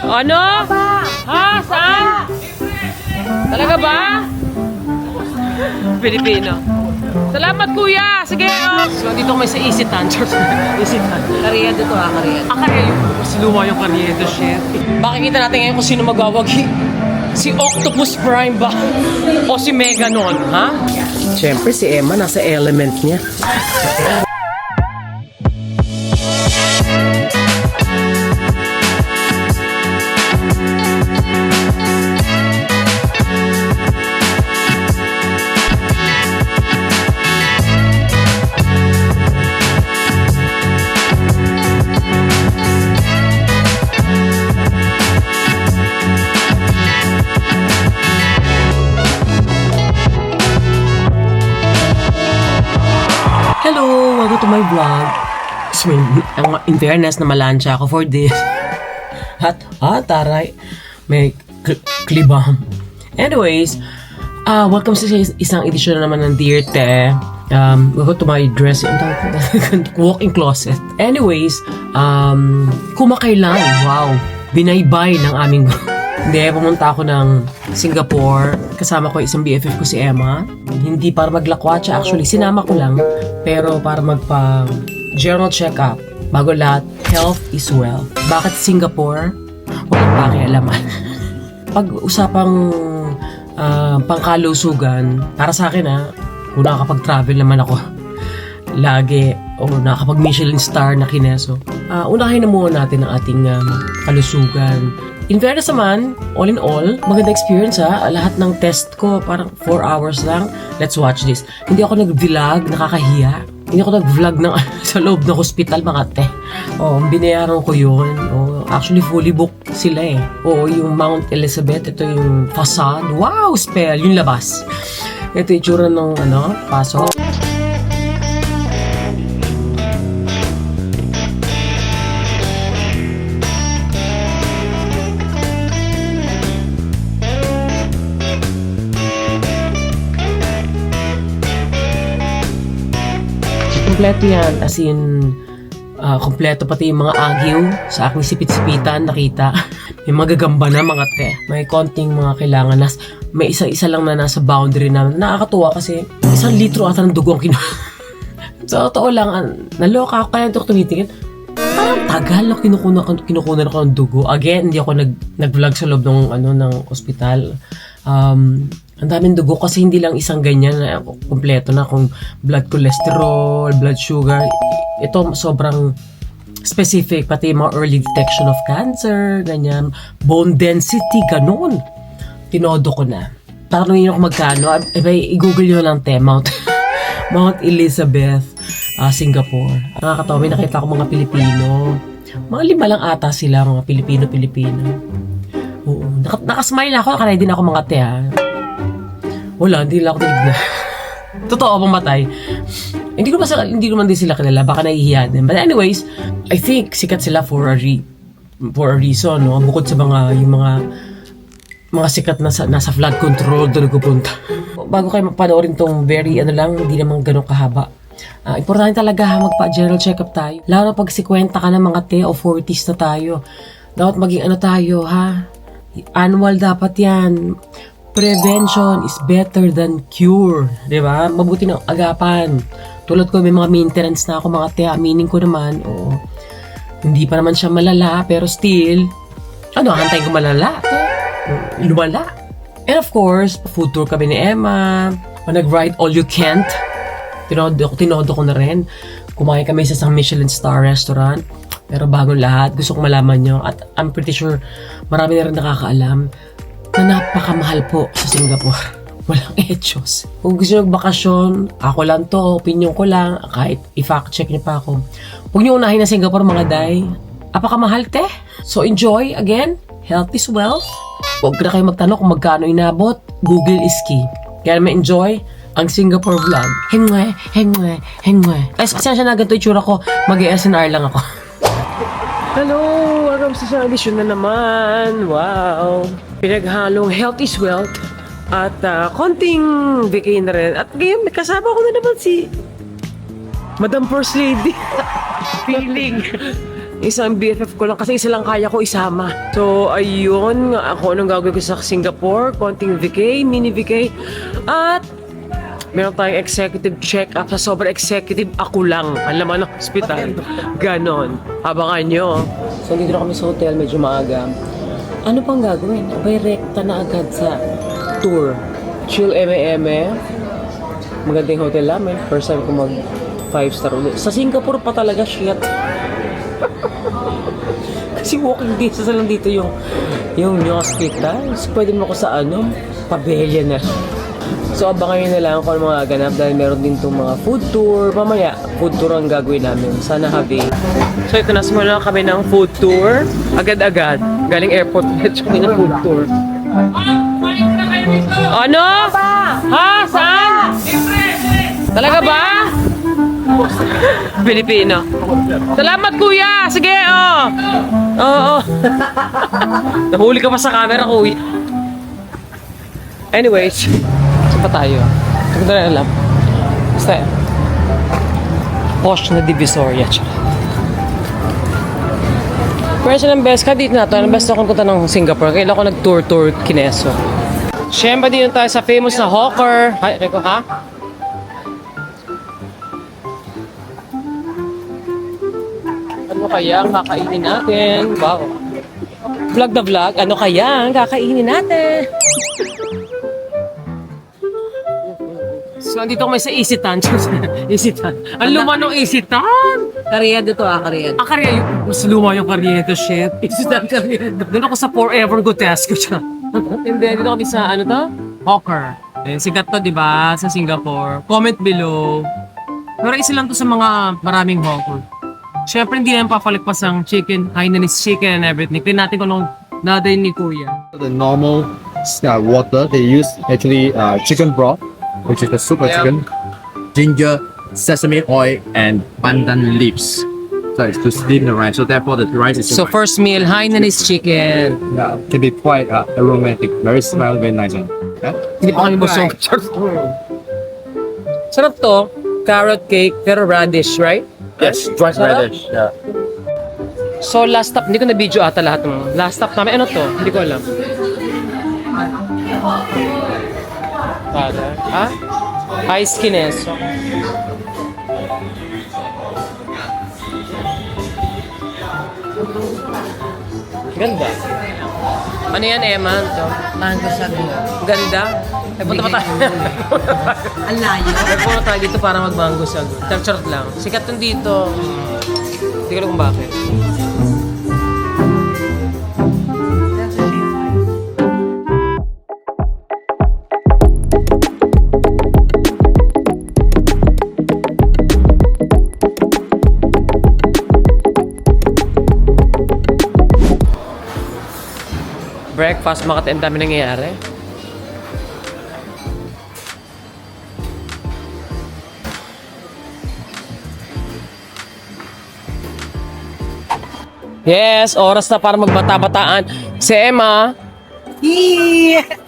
Ano? Ha? Saan? Talaga ba? Pilipino. Salamat, kuya! Sige, So, dito kami sa Isitan. Isitan. Kariyado to ha, kariyado. Karyedo. Mas luma yung karyedo, shit. Makikita natin ngayon kung sino magwawagi. Si Octopus Prime ba? O si Meganon, ha? Siyempre, si Emma nasa element niya. Hello! Welcome to my vlog. So, in fairness na malansya ako for this. Taray. May klibam. Anyways, welcome sa isang edisyon na naman ng Dear Te. Welcome to my dressing walk-in closet. Anyways, kumakailan. Wow! Binaybay ng aming Hindi, pumunta ako ng Singapore. Kasama ko isang BFF ko si Emma. Hindi para maglakwatsa, actually, sinama ko lang. Pero para magpa-general check-up. Bago lahat, health is wealth. Bakit Singapore? Walang pakialaman. Pag-usapang pangkalusugan, para sa akin kung nakakapag-travel naman ako lagi, o nakakapag-Michelin star na kineso, unahin na muna natin ang ating kalusugan. In fairness naman, all in all, maganda experience Lahat ng test ko, parang 4 hours lang. Let's watch this. Hindi ako nag-vlog, nakakahiya. Hindi ako nag-vlog sa loob ng hospital, mga te. Binayaran ko yun. Actually, fully booked sila yung Mount Elizabeth, ito yung facade. Wow, spell, yung labas. Ito yung itsura ng pasok. Kompleto yan, as in, kompleto pati yung mga agyo sa aking sipit-sipitan, nakita. May magagamba na mga te. May konting mga kailangan. May isa-isa lang na nasa boundary na. Nakakatuwa kasi 1 litro ata ng dugo ang Sa totoo lang, naloka ako kaya ito tumitingin. Parang tagal na kinukunan ako ng dugo. Again, hindi ako nag-vlog sa loob ng ospital. Ang daming dugo kasi hindi lang isang ganyan na kompleto na kung blood cholesterol, blood sugar. Ito sobrang specific, pati mga early detection of cancer, ganyan, bone density, ganun. Tinodo ko na. Tanungin ako magkano, i-google nyo lang Mount Elizabeth, Singapore. Nakakatawa, may nakita ko mga Pilipino. Mga 5 lang ata sila, mga Pilipino. Oo. Nakasmile ako, nakaready na ako mga te Wala, hindi lang ako tinignan. Totoo, pamatay. Hindi naman din sila kilala, baka nahihiya din. But anyways, I think sikat sila for a reason, no? Bukod sa yung mga sikat na nasa flood control doon nagpupunta. Bago kayo panoorin tong very hindi naman ganun kahaba. Importante talaga magpa-general check-up tayo. Lalo na pag 50 ka na mga te o 40s na tayo. Dapat maging tayo, Annual dapat yan. Prevention is better than cure. Diba? Mabuti ng agapan. Tulad ko, may mga maintenance na ako, mga te. Aminin ko naman, hindi pa naman siya malala, pero still, hantayin ko malala. Lumala. And of course, food tour kami ni Emma. Nag-ride all you can't. Tinodo ko na rin. Kumain kami sa isang Michelin star restaurant. Pero bago lahat, gusto kong malaman nyo. At I'm pretty sure, marami na rin nakakaalam na napakamahal po sa Singapore. Walang etyos. Kung gusto nyo magbakasyon, ako lang to, opinion ko lang, kahit i-fact check nyo pa ako. Huwag nyo unahin na Singapore, mga day. Apakamahal, te. So enjoy, again, health is wealth. Huwag na kayo magtanong kung magkano inabot. Google is key. Kaya naman enjoy ang Singapore vlog. Hengwe. Ay, pasensya na ganito itsura ko. Mag-SNR lang ako. Hello! Welcome sa isang edisyon na naman. Wow! Pinaghalong health is wealth at konting vacay na rin. At ngayon, kasama ko na naman si Madam First Lady. Feeling Isang BFF ko lang kasi isa lang kaya ko isama. So, ayun. Ako anong gagawin ko sa Singapore. Konting vacay, mini vacay. At meron tayong executive check-up. Sa sobrang executive, ako lang. Alam mo, ng hospital. Ganon. Abangan nyo. So, dito na kami sa hotel. Medyo maaga. Ano pang gagawin? Abay, rekta na agad sa tour. Chill eme-eme. Magandang hotel namin. First time ko mag 5-star ulit. Sa Singapore pa talaga, shit. Kasi walking distance lang dito yung hospital. So, pwede mo ko sa pabelya na. So, abangan nyo na lang kung ano mga ganap dahil meron din itong mga food tour. Mamaya, food tour ang gagawin namin. Sana happy. So, ito na simula kami ng food tour. Agad-agad. Galing airport. Ito yung food tour. Ano? Ha? Saan? Talaga ba? Pilipino. Salamat kuya! Sige, Oo. Nahuli ka pa sa camera, kuya. Anyways, saan pa tayo? Ito na alam. Basta, Posh na Divisoria. Pero silang best ka dito na ito. Ang best akong punta ng Singapore. Kailan ko nag-tour Kineso. Siyempre din tayo sa famous na hawker. Ay, Rico, ha? Ano kaya ang kakainin natin? Wow. Vlog na vlog. Ano kaya ang kakainin natin? So, nandito kami sa Isitan. Isitan. Ang luma ng Isitan! Karyedo to Karyedo. Karyedo. Mas luma yung Karyedo, shit. Isitan Karyedo. Doon ako sa Forever Gotesco siya. And then, dito kami sa, Hawker. Sikat to, di ba? Sa Singapore. Comment below. Pero isa lang to sa mga maraming hawker. Siyempre, hindi naman papalikpas ang chicken, Hainanese chicken and everything. Tingnan natin kung anong nadayin ni Kuya. The normal water, they use actually chicken broth, which is the super chicken, ginger, sesame oil, and pandan leaves. So it's to steam the rice. So therefore, the rice is So, first meal, Hainanese chicken. can be quite aromatic, very smell, very nice. Yeah? Hindi pa kami busog. Sarap to. Carrot cake, pero radish, right? Yes, dried Sarap. radish. Yeah. So, last stop, hindi ko na-video ata lahat ng last stop namin. Ano to? Hindi ko alam. Ha? Ice Kineso. Ganda. Ano yan, Emma? Ito? Mango sago. Ganda. Ay, punta pa tayo. Ang layo. Ay, punta tayo dito para mag-mango sago. Charot lang. Sikat nun dito. Hindi ko alam kung bakit. Breakfast, Makati, ang dami nangyayari. Yes, oras na para magbata-bataan. Si Emma,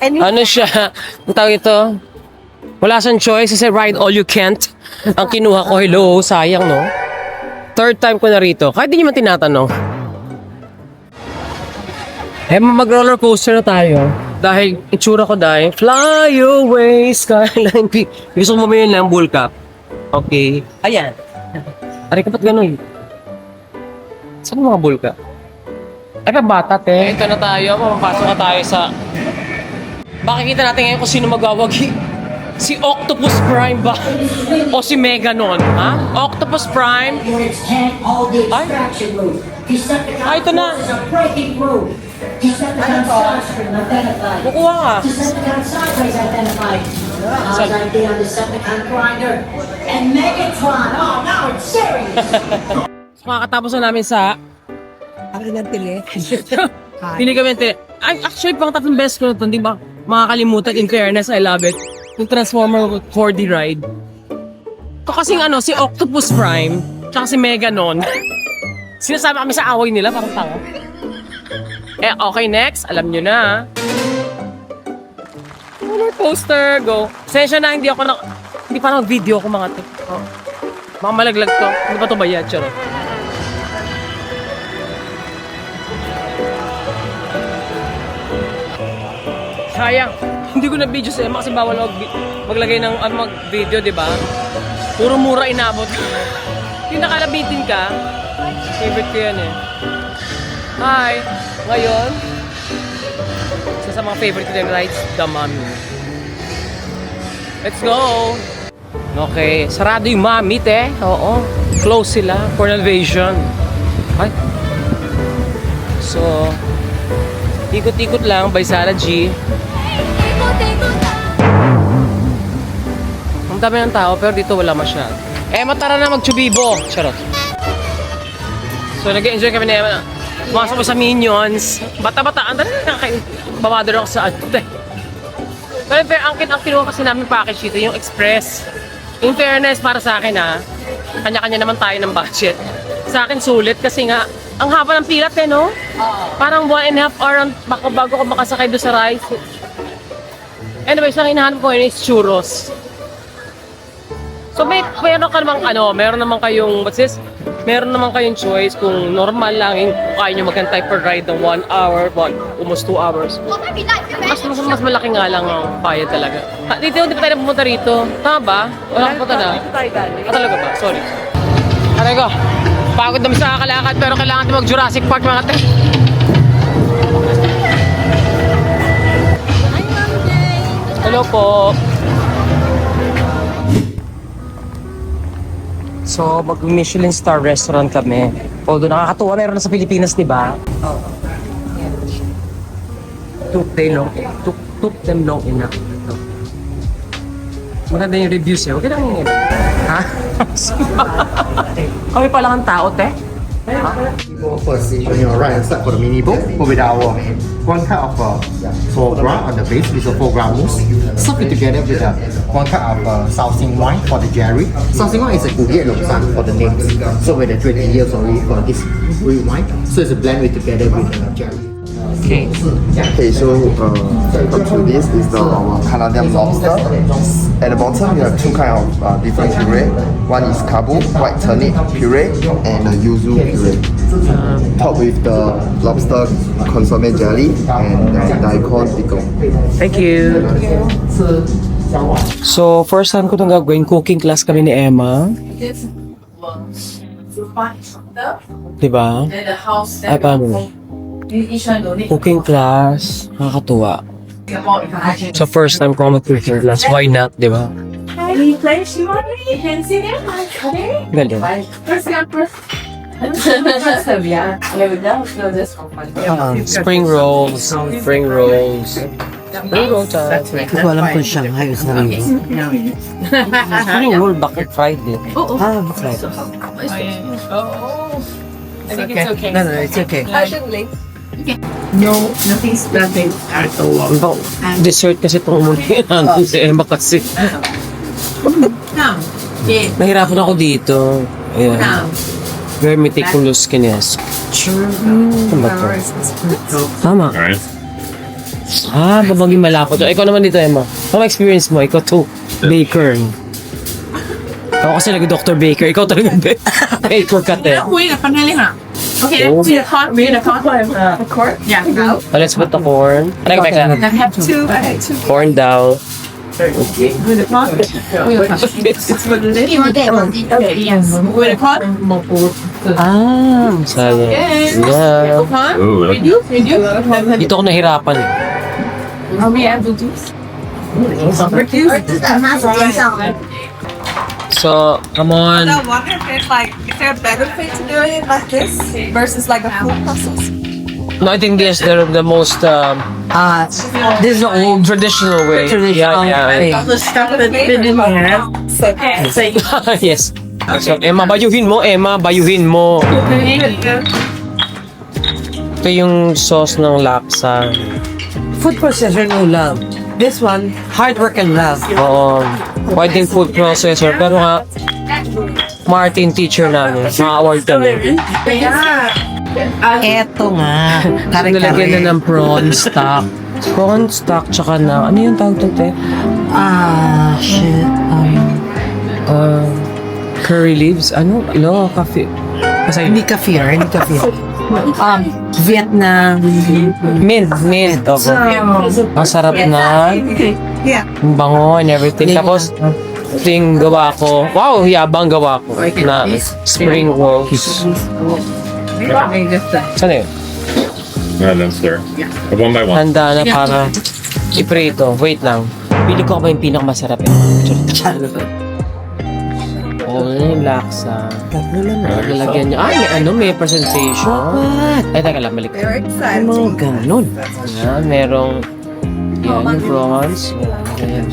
ano siya? Ang tawag ito? Wala siyang choice kasi ride all you can't. Ang kinuha ko, hello, sayang no? Third time ko na rito. Kahit di niyo man tinatanong. Mag-roller coaster na tayo. Dahil itsura ko dahil fly away skyline peak. Gusto ko mamaya ng bull cap. Okay. Ayan. Aray, kapat ganun. Saan mga bull cap? Ay, pabata, te. Ito na tayo. Papapasok na tayo sa... Makikita natin ngayon kung sino magwawagi. Si Octopus Prime ba? O si Meganon? Ha? Octopus Prime? Ay. Ay, ito na. Kukuha ka. Makakatapos na namin sa Ang ng tili. Pili kami ng Ay, actually, pang 3 beses ko na ito. Hindi ba makakalimutan? In fairness, I love it. Yung Transformer 4D ride. Ito kasing si Octopus Prime, tsaka si Meganon. Sinasama kami sa away nila, parang tanga. Okay, next. Alam nyo na. Roller coaster, go. Sensya na, hindi pa na mag-video ko mga to. Mga malaglag to. Hindi pa to bayad, charot. Sayang. Hindi ko na video sa Emma kasi bawal maglagay ng mag-video, di ba? Puro mura inabot. Yung nakalabitin ka, favorite ko yan eh. Hi! Ngayon, isa sa mga favorite ko din rides, the Mummy. Let's go! Okay, sarado yung Mummy, te. Oo, close sila for renovation. Ay. So, ikot-ikot lang by Sarah G. Ang dami ng tao pero dito wala masyado. Tara na magchubibo. Charot. So nag-enjoy kami na Emma. Pumasok ko sa Minions. Bata-bata. Ang dali na kayo. Bamador ako sa ate. Pero ang kinuha kasi namin package dito yung express. In fairness para sa akin kanya-kanya naman tayo ng budget. Sa akin sulit kasi nga ang haba ng pila no? Parang 1.5 hour bago ko makasakay doon sa ride. Anyways, ang hinahanap ko yun is churros. So meron naman kayong, what's this? Meron naman kayong choice kung normal lang, kung kaya nyo mag-antay per ride ng 1 hour, almost 2 hours. Mas malaki nga lang ang bayad talaga. Dito, hindi pa tayo pumunta rito. Tama ba? Wala pumunta na? Talaga ba? Sorry. Aray ko, pagod naman sa kakalakad pero kailangan natin mag-Jurassic Park mga kate. Hello po. So, mag-Michelin star restaurant kami. Although nakakatuwa, meron na sa Pilipinas, di ba? Oo. Took them long enough. Maganda yung reviews eh. Huwag ka nang ha? Kami pa lang ang tao, te. First, on your right hand side for the mini bowl, with our one cup of foie gras on the base with a foie gras mousse, serve it together with one cup of Shaoxing wine for the jerry. Shaoxing wine is a Guye Longsan for the names, so with the 20 years already for this red wine, so it's a blend with together with the jerry. Okay. Okay, so up to this is our Canadian lobster. At the bottom, you have two kind of different puree. One is kabu, white turnip puree, and the yuzu puree. Top with the lobster consomme jelly and daikon pickle. Thank you. So, first time ko itong gagawin, cooking class kami ni Emma. Diba? Ay, paano? Cooking class, nakakatuwa. So first time ko mag-cooking class, why not, di ba? Galing. Spring rolls. Spring rolls time. Hindi ko alam kung Shanghai o sarili. Spring roll, bakit fried din? Fried. I think it's okay. No, it's okay. No, nothing at all. Ano, dessert kasi itong muli natin si Emma kasi. Nahirapan ako dito. Ayan. Very meticulous kines. Ano ba ito? Tama. Babaging malako to. Ikaw naman dito, Emma. Ano experience mo? Ikaw to, baker. Ako kasi nag-Dr. Baker. Ikaw talaga baker ka, te. Wait, panali ha. Okay, Oh. we have a quart. Yeah, go. Let's put the corn. Ano ka, I have two. corn down. Okay, with a pot. Okay, yes. With a pot. Sayang. Yeah. Reduce. Dito ako nahirapan. We add the juice. So, come on. I wonder if it's like, is there a better way to do it like this versus like a food process? No, I think this is the most This is the old traditional way. traditional Yeah. The stuff that's been in there. So Yes. So, Emma, bayuhin mo. Emma, bayuhin mo. Ito yung sauce ng laksa. food processor, no love. This one, hard work and love. Oo. Pwedeng food processor. Pero nga, Martin teacher namin. Mga-award kami. Eto nga. Nalagyan na ng prawn stock. Prawn stock, tsaka na, ano yung tawag to, te? Shit. Curry leaves? Ano? No, coffee. Kasi, Hindi ka fear. Vietnam. Mint. Okay. Masarap na. Yeah. Ang bango and everything. Tapos, ito yung gawa ko. Wow, yabang gawa ko. Na spring rolls. Saan yun? Then stir. One by one. Handa na para iprito. Wait lang. Pili ko ba yung pinakamasarap eh. Oh, yung laksa. Lalagyan niya. May presentation. Ay, teka lang, balik. Very exciting. Ganun. Yan, merong yan, prawns. Yan.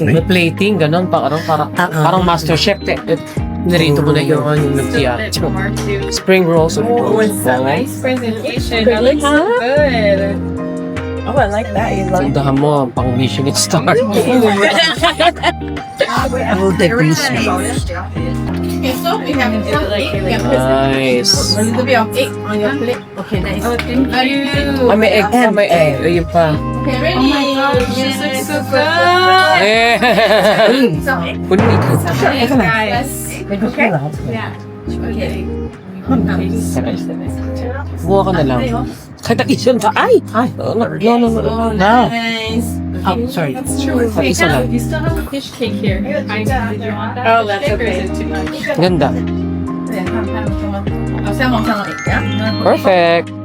May plating, ganun. Parang master chef. Narito mo na yung nagtiya. Spring rolls. Oh, it's a nice presentation. That looks so good. Oh, I like that. You love Tindahan mo, pang Michelin star. I will take this. Okay, so we have Nice. a little bit of egg on your plate. Okay, nice. Oh, thank you. May egg pa, may egg. Ayun pa. Okay, ready? Oh my gosh, this looks so good. Eh. Punin ito. Hey, guys. Okay. Yeah. Okay. Buha ka na lang. Kahit akisan pa. Ay! No. Nice. Oh, sorry. That's true. Hey, isa lang. You still have a fish cake here. Did you want that? Oh, that's okay. Is it too much? Ganda. Yeah, 看看我怎么，好像往上了一样。 Perfect.